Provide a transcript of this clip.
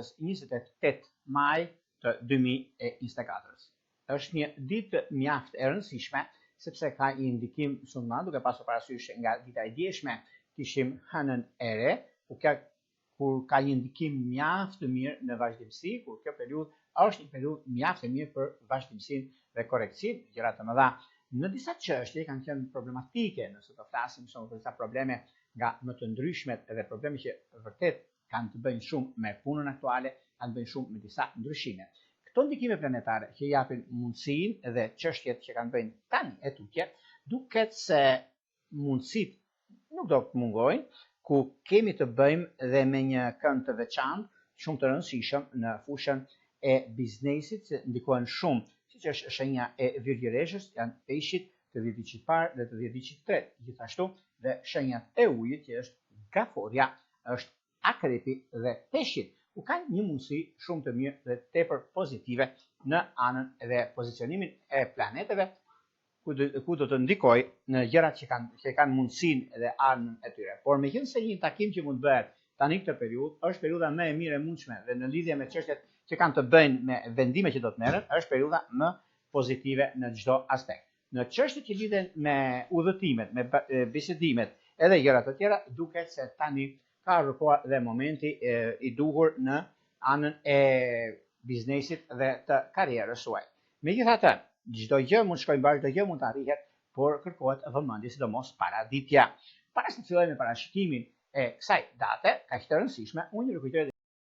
datës 28 maj të 2024. Është një ditë mjaft e rëndësishme, sepse ka një ndikim shumë madh, duke pasur parasysh nga dita e djeshme kishim hënën e re, kur ka një ndikim mjaft të mirë në vazhdimsi, kur kjo periudhë është një periudhë mjaft e mirë për vazhdimsinë dhe korrekcinë, gjëra të mëdha. Në disa çështje kanë qenë problematike, nëse do flasim për disa probleme nga më të ndryshmet edhe probleme që vërtet kanë të bëjnë shumë me punën aktuale, kanë të bëjnë shumë me disa ndryshime. Këto ndikime planetare që japin mundësinë dhe çështjet që kanë bëjnë tani e tutje, duket se mundësitë nuk do të mungojnë, ku kemi të bëjmë dhe me një kënd të veçantë, shumë të rëndësishëm në fushën e biznesit, që ndikojnë shumë, siç është shenja e virgjëreshës, janë peshqit të dhjeticit parë dhe të dhjeticit tretë, gjithashtu dhe shenjat e ujit, që është gaforja, është akrepi dhe peshqit, ku kanë një mundësi shumë të mirë dhe tepër pozitive në anën dhe pozicionimin e planeteve, ku do të ndikoj në gjërat që kanë mundësinë dhe anën e tyre. Por meqense një takim që mund të bëhet tani këtë periudhë, është periudha më e mirë e mundshme dhe në lidhje me çështjet që kanë të bëjnë me vendime që do të merren, është periudha më pozitive në çdo aspekt. Në çështjet që lidhen me udhëtimet, me bisedimet edhe gjëra të tjera, duket se tani ka rrëkoa dhe momenti i duhur në anën e biznesit dhe të karrierës suaj. Megjithatë, çdo gjë mund të shkojë mbar, çdo gjë mund të arrihet, por kërkohet vëmendje, sidomos paraditja. Para se të fillojmë me parashikimin e kësaj date, kaq të rëndësishme, unë ju kujtoj